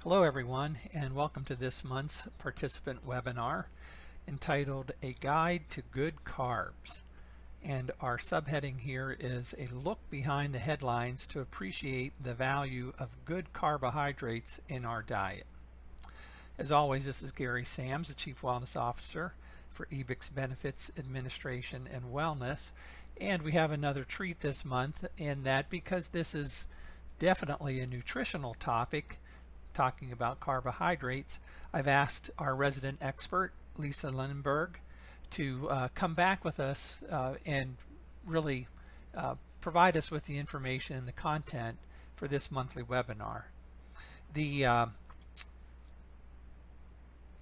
Hello everyone, and welcome to this month's participant webinar entitled A Guide to Good Carbs. And our subheading here is a look behind the headlines to appreciate the value of good carbohydrates in our diet. As always, this is Gary Sams, the Chief Wellness Officer for Ebix Benefits Administration and Wellness. And we have another treat this month in that because this is definitely a nutritional topic, talking about carbohydrates, I've asked our resident expert, Lisa Lindberg, to come back with us and really provide us with the information and the content for this monthly webinar. The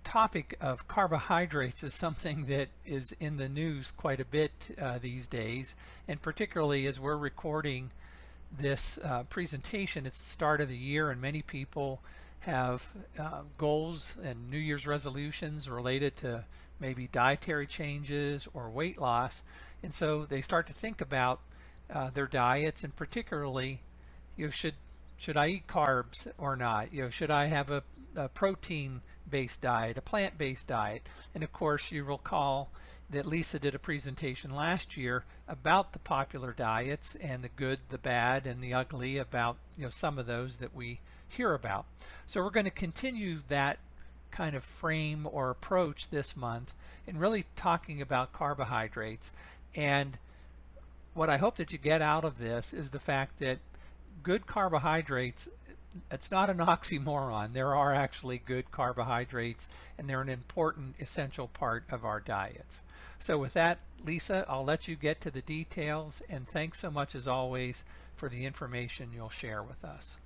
topic of carbohydrates is something that is in the news quite a bit these days, and particularly as we're recording this presentation, it's the start of the year, and many people have goals and New Year's resolutions related to maybe dietary changes or weight loss, and so they start to think about their diets, and particularly, should I eat carbs or not? Should I have a protein-based diet, a plant-based diet? And of course, you recall that Lisa did a presentation last year about the popular diets and the good, the bad, and the ugly about some of those that we hear about. So we're going to continue that kind of frame or approach this month and really talking about carbohydrates. And what I hope that you get out of this is the fact that good carbohydrates, it's not an oxymoron. There are actually good carbohydrates, and they're an important, essential part of our diets. So with that, Lisa, I'll let you get to the details, and thanks so much as always for the information you'll share with us.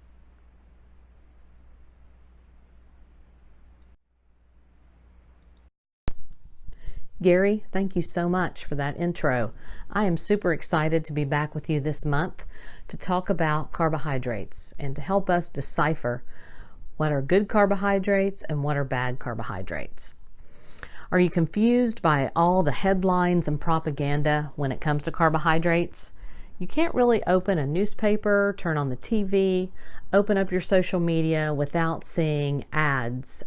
Gary, thank you so much for that intro. I am super excited to be back with you this month to talk about carbohydrates and to help us decipher what are good carbohydrates and what are bad carbohydrates. Are you confused by all the headlines and propaganda when it comes to carbohydrates? You can't really open a newspaper, turn on the TV, open up your social media without seeing ads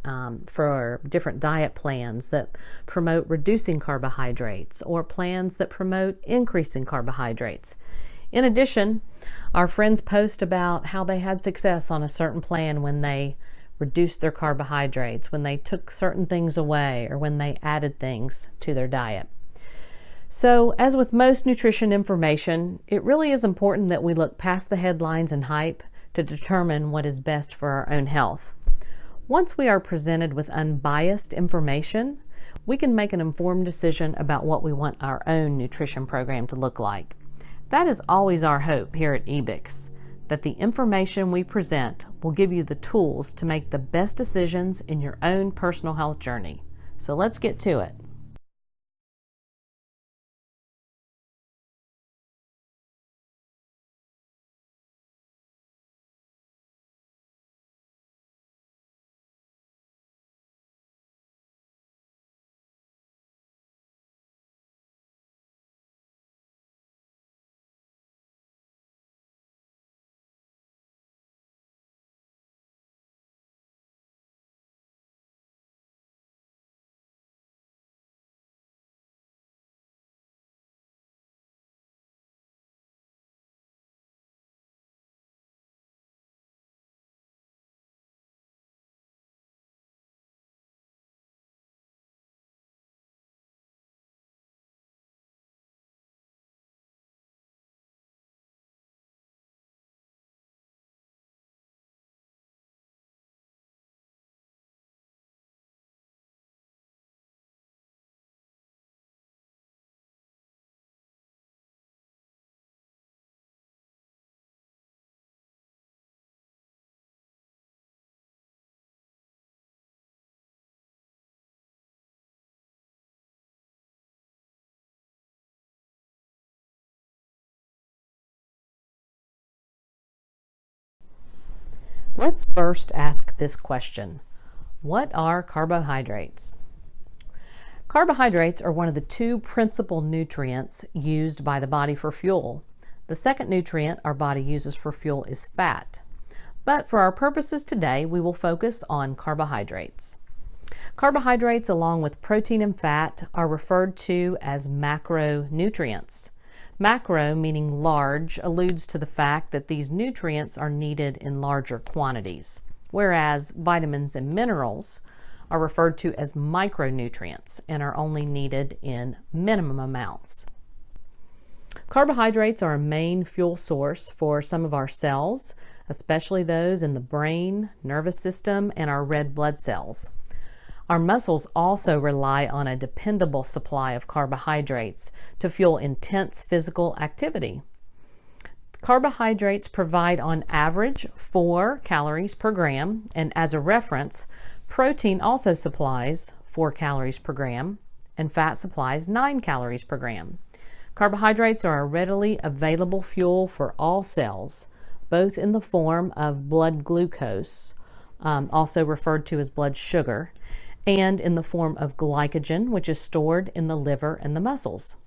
for different diet plans that promote reducing carbohydrates or plans that promote increasing carbohydrates. In addition, our friends post about how they had success on a certain plan when they reduced their carbohydrates, when they took certain things away, or when they added things to their diet. So, as with most nutrition information, it really is important that we look past the headlines and hype to determine what is best for our own health. Once we are presented with unbiased information, we can make an informed decision about what we want our own nutrition program to look like. That is always our hope here at Ebix, that the information we present will give you the tools to make the best decisions in your own personal health journey. So let's get to it. Let's first ask this question. What are carbohydrates? Carbohydrates are one of the two principal nutrients used by the body for fuel. The second nutrient our body uses for fuel is fat. But for our purposes today, we will focus on carbohydrates. Carbohydrates, along with protein and fat, are referred to as macronutrients. Macro, meaning large, alludes to the fact that these nutrients are needed in larger quantities, whereas vitamins and minerals are referred to as micronutrients and are only needed in minimum amounts. Carbohydrates are a main fuel source for some of our cells, especially those in the brain, nervous system, and our red blood cells. Our muscles also rely on a dependable supply of carbohydrates to fuel intense physical activity. Carbohydrates provide on average 4 calories per gram, and as a reference, protein also supplies 4 calories per gram, and fat supplies 9 calories per gram. Carbohydrates are a readily available fuel for all cells, both in the form of blood glucose, also referred to as blood sugar, and in the form of glycogen, which is stored in the liver and the muscles.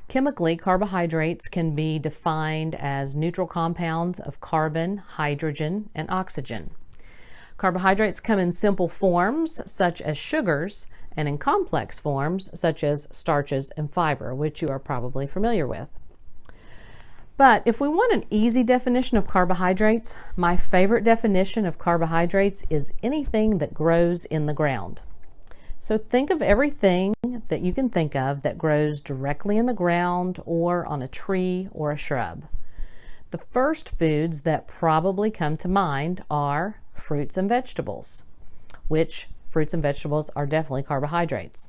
Chemically, carbohydrates can be defined as neutral compounds of carbon, hydrogen, and oxygen. Carbohydrates come in simple forms, such as sugars, and in complex forms, such as starches and fiber, which you are probably familiar with. But if we want an easy definition of carbohydrates, my favorite definition of carbohydrates is anything that grows in the ground. So think of everything that you can think of that grows directly in the ground or on a tree or a shrub. The first foods that probably come to mind are fruits and vegetables, which fruits and vegetables are definitely carbohydrates.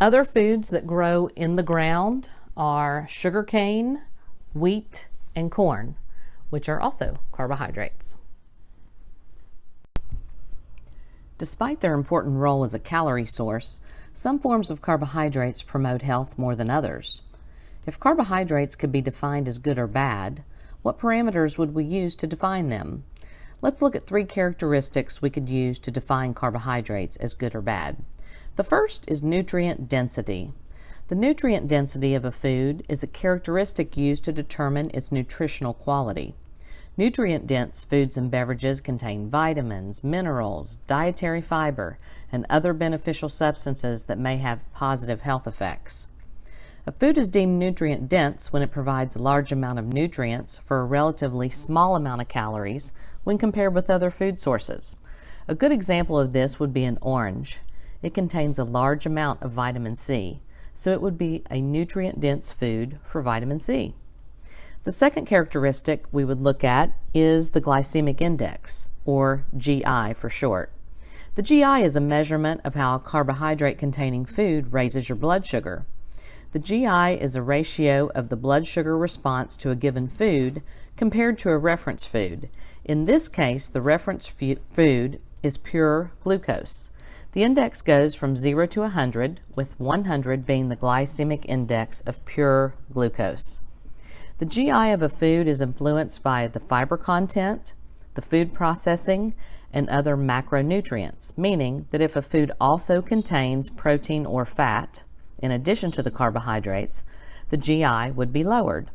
Other foods that grow in the ground are sugarcane, wheat, and corn, which are also carbohydrates. Despite their important role as a calorie source, some forms of carbohydrates promote health more than others. If carbohydrates could be defined as good or bad, what parameters would we use to define them? Let's look at 3 characteristics we could use to define carbohydrates as good or bad. The first is nutrient density. The nutrient density of a food is a characteristic used to determine its nutritional quality. Nutrient-dense foods and beverages contain vitamins, minerals, dietary fiber, and other beneficial substances that may have positive health effects. A food is deemed nutrient-dense when it provides a large amount of nutrients for a relatively small amount of calories when compared with other food sources. A good example of this would be an orange. It contains a large amount of vitamin C, so it would be a nutrient-dense food for vitamin C. The second characteristic we would look at is the glycemic index, or GI for short. The GI is a measurement of how a carbohydrate-containing food raises your blood sugar. The GI is a ratio of the blood sugar response to a given food compared to a reference food. In this case, the reference food is pure glucose. The index goes from 0 to 100, with 100 being the glycemic index of pure glucose. The GI of a food is influenced by the fiber content, the food processing, and other macronutrients, meaning that if a food also contains protein or fat, in addition to the carbohydrates, the GI would be lowered.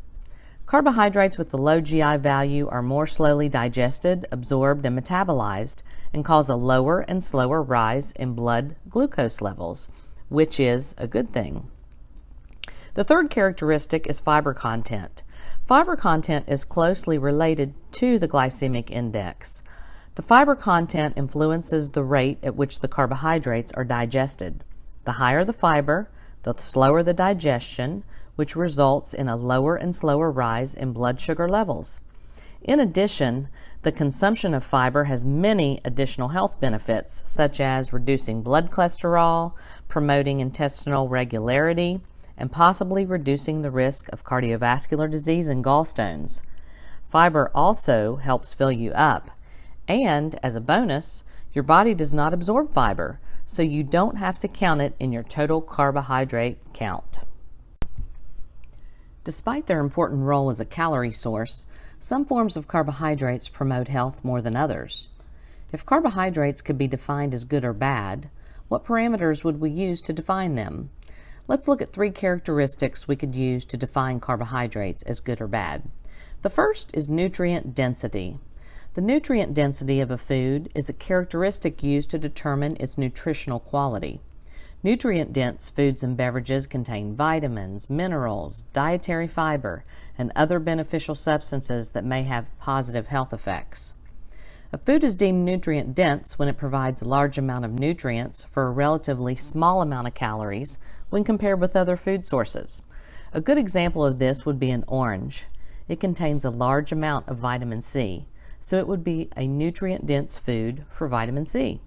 Carbohydrates with the low GI value are more slowly digested, absorbed, and metabolized, and cause a lower and slower rise in blood glucose levels, which is a good thing. The third characteristic is fiber content. Fiber content is closely related to the glycemic index. The fiber content influences the rate at which the carbohydrates are digested. The higher the fiber, the slower the digestion, which results in a lower and slower rise in blood sugar levels. In addition, the consumption of fiber has many additional health benefits, such as reducing blood cholesterol, promoting intestinal regularity, and possibly reducing the risk of cardiovascular disease and gallstones. Fiber also helps fill you up, and as a bonus, your body does not absorb fiber, so you don't have to count it in your total carbohydrate count. Despite their important role as a calorie source, some forms of carbohydrates promote health more than others. If carbohydrates could be defined as good or bad, what parameters would we use to define them? Let's look at 3 characteristics we could use to define carbohydrates as good or bad. The first is nutrient density. The nutrient density of a food is a characteristic used to determine its nutritional quality. Nutrient-dense foods and beverages contain vitamins, minerals, dietary fiber, and other beneficial substances that may have positive health effects. A food is deemed nutrient-dense when it provides a large amount of nutrients for a relatively small amount of calories when compared with other food sources. A good example of this would be an orange. It contains a large amount of vitamin C, so it would be a nutrient-dense food for vitamin C.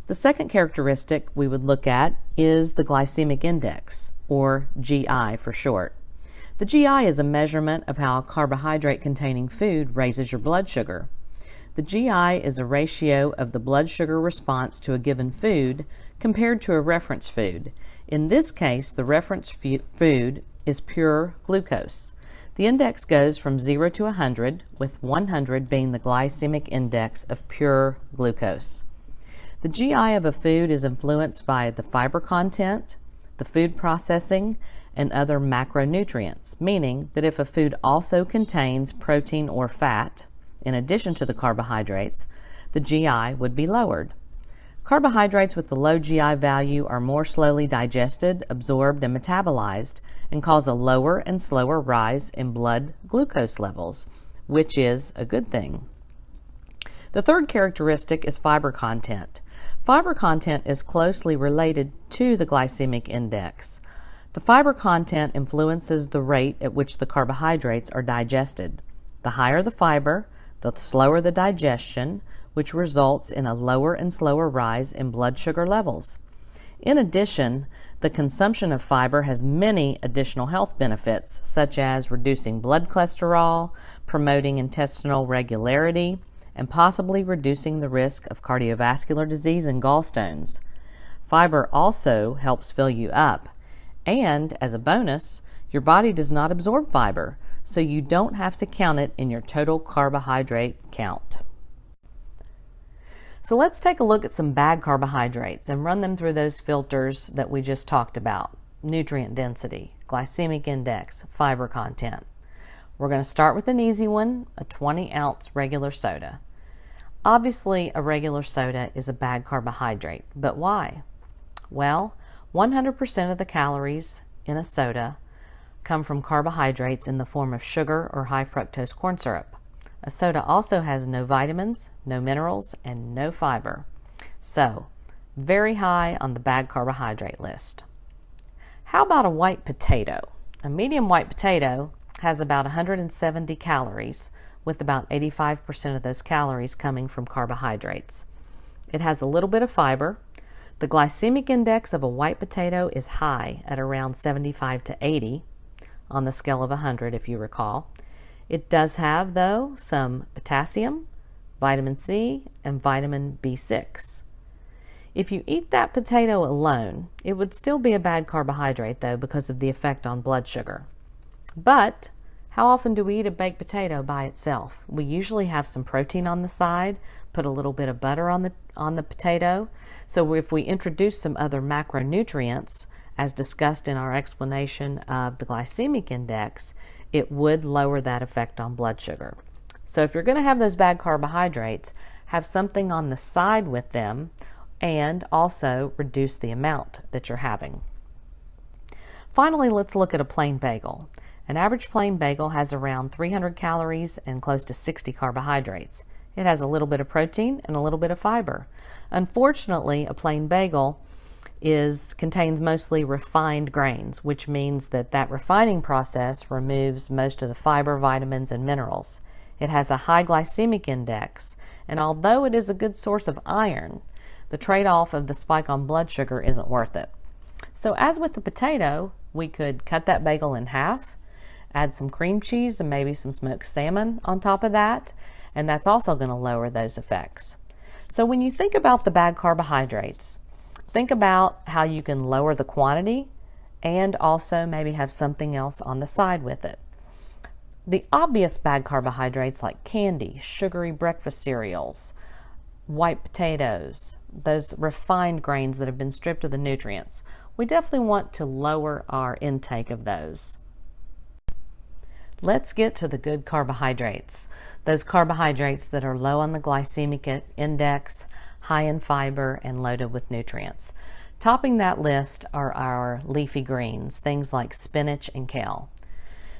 The second characteristic we would look at is the glycemic index, or GI for short. The GI is a measurement of how a carbohydrate-containing food raises your blood sugar. The GI is a ratio of the blood sugar response to a given food compared to a reference food. In this case, the reference food is pure glucose. The index goes from 0 to 100, with 100 being the glycemic index of pure glucose. The GI of a food is influenced by the fiber content, the food processing, and other macronutrients, meaning that if a food also contains protein or fat, in addition to the carbohydrates, the GI would be lowered. Carbohydrates with the low GI value are more slowly digested, absorbed, and metabolized, and cause a lower and slower rise in blood glucose levels, which is a good thing. The third characteristic is fiber content. Fiber content is closely related to the glycemic index. The fiber content influences the rate at which the carbohydrates are digested. The higher the fiber, the slower the digestion, which results in a lower and slower rise in blood sugar levels. In addition, the consumption of fiber has many additional health benefits, such as reducing blood cholesterol, promoting intestinal regularity, and possibly reducing the risk of cardiovascular disease and gallstones. Fiber also helps fill you up, and as a bonus, your body does not absorb fiber, so you don't have to count it in your total carbohydrate count. So let's take a look at some bad carbohydrates and run them through those filters that we just talked about: nutrient density, glycemic index, fiber content. We're going to start with an easy one, a 20-ounce regular soda. Obviously, a regular soda is a bad carbohydrate, but why? Well, 100% of the calories in a soda come from carbohydrates in the form of sugar or high fructose corn syrup. A soda also has no vitamins, no minerals, and no fiber. So, very high on the bad carbohydrate list. How about a white potato? A medium white potato has about 170 calories, with about 85% of those calories coming from carbohydrates. It has a little bit of fiber. The glycemic index of a white potato is high at around 75 to 80 on the scale of 100, if you recall. It does have, though, some potassium, vitamin C, and vitamin B6. If you eat that potato alone, it would still be a bad carbohydrate, though, because of the effect on blood sugar. But how often do we eat a baked potato by itself? We usually have some protein on the side, put a little bit of butter on the potato. So if we introduce some other macronutrients, as discussed in our explanation of the glycemic index, it would lower that effect on blood sugar. So if you're going to have those bad carbohydrates, have something on the side with them, and also reduce the amount that you're having. Finally, let's look at a plain bagel. An average plain bagel has around 300 calories and close to 60 carbohydrates. It has a little bit of protein and a little bit of fiber. Unfortunately, a plain bagel contains mostly refined grains, which means that refining process removes most of the fiber, vitamins, and minerals. It has a high glycemic index, and although it is a good source of iron, the trade-off of the spike on blood sugar isn't worth it. So as with the potato, we could cut that bagel in half, add some cream cheese and maybe some smoked salmon on top of that, and that's also going to lower those effects. So when you think about the bad carbohydrates, think about how you can lower the quantity and also maybe have something else on the side with it. The obvious bad carbohydrates like candy, sugary breakfast cereals, white potatoes, those refined grains that have been stripped of the nutrients, we definitely want to lower our intake of those. Let's get to the good carbohydrates. Those carbohydrates that are low on the glycemic index, high in fiber, and loaded with nutrients. Topping that list are our leafy greens, things like spinach and kale.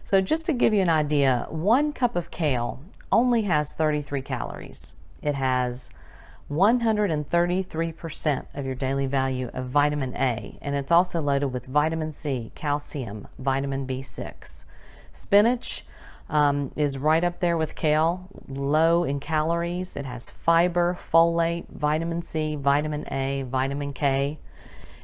So just to give you an idea, 1 cup of kale only has 33 calories. It has 133% of your daily value of vitamin A, and it's also loaded with vitamin C, calcium, vitamin B6. Spinach is right up there with kale, low in calories. It has fiber, folate, vitamin C, vitamin A, vitamin K.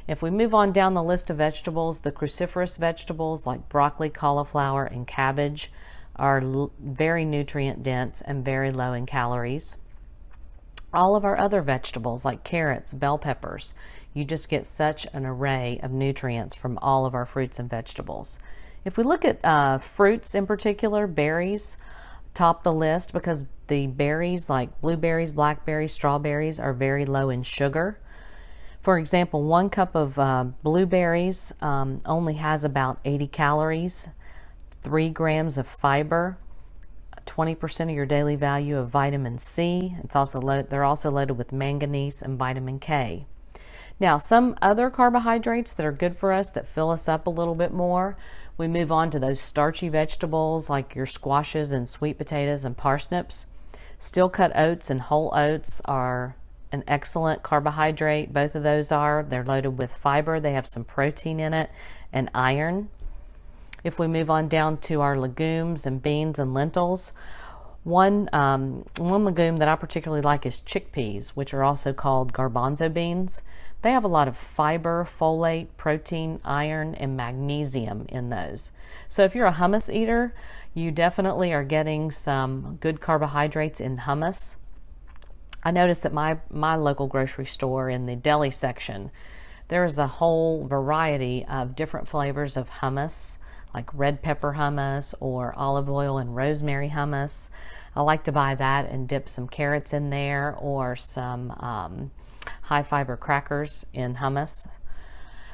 If we move on down the list of vegetables, the cruciferous vegetables like broccoli, cauliflower, and cabbage are very nutrient dense and very low in calories. All of our other vegetables like carrots, bell peppers, you just get such an array of nutrients from all of our fruits and vegetables. If we look at fruits in particular, berries top the list because the berries like blueberries, blackberries, strawberries are very low in sugar. For example, 1 cup of blueberries only has about 80 calories, 3 grams of fiber, 20% of your daily value of vitamin C. They're also loaded with manganese and vitamin K. Now, some other carbohydrates that are good for us that fill us up a little bit more, we move on to those starchy vegetables like your squashes and sweet potatoes and parsnips. Steel cut oats and whole oats are an excellent carbohydrate. Both of those are. They're loaded with fiber. They have some protein in it and iron. If we move on down to our legumes and beans and lentils, one legume that I particularly like is chickpeas, which are also called garbanzo beans. They have a lot of fiber, folate, protein, iron, and magnesium in those. So if you're a hummus eater, you definitely are getting some good carbohydrates in hummus. I noticed at my local grocery store in the deli section, there is a whole variety of different flavors of hummus, like red pepper hummus or olive oil and rosemary hummus. I like to buy that and dip some carrots in there or some high fiber crackers in hummus.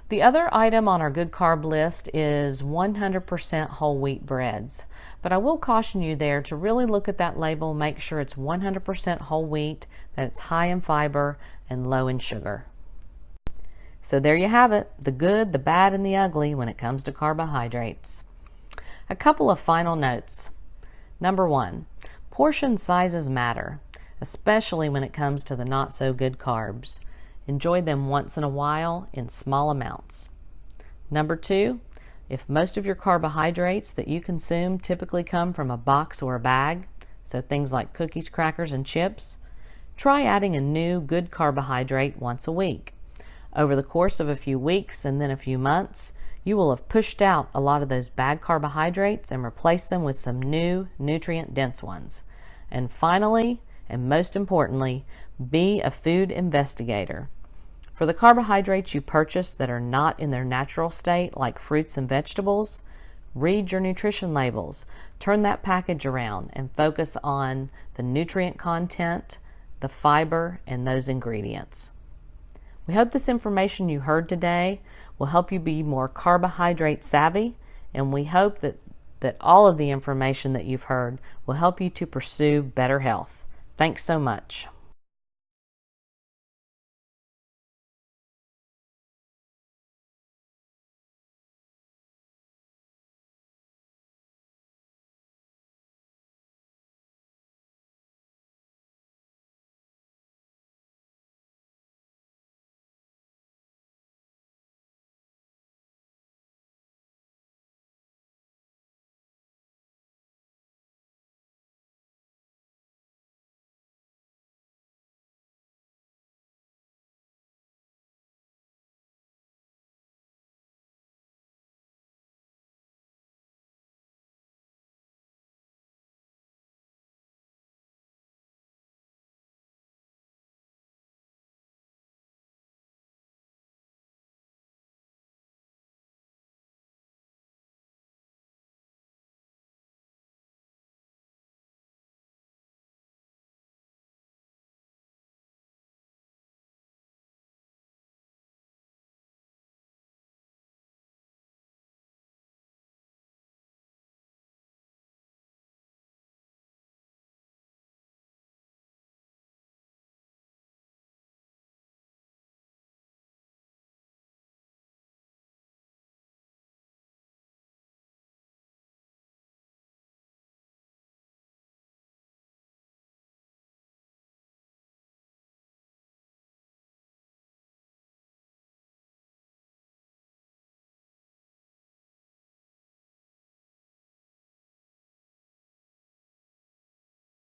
The other item on our good carb list is 100% whole wheat breads. But I will caution you there to really look at that label, make sure it's 100% whole wheat, that it's high in fiber and low in sugar. So there you have it, the good, the bad, and the ugly when it comes to carbohydrates. A couple of final notes. Number 1, portion sizes matter, especially when it comes to the not so good carbs. Enjoy them once in a while in small amounts. Number 2, if most of your carbohydrates that you consume typically come from a box or a bag, so things like cookies, crackers, and chips, try adding a new good carbohydrate once a week. Over the course of a few weeks and then a few months, you will have pushed out a lot of those bad carbohydrates and replaced them with some new nutrient-dense ones. And finally, and most importantly, be a food investigator. For the carbohydrates you purchase that are not in their natural state, like fruits and vegetables, read your nutrition labels, turn that package around, and focus on the nutrient content, the fiber, and those ingredients. We hope this information you heard today will help you be more carbohydrate savvy, and we hope that all of the information that you've heard will help you to pursue better health. Thanks so much.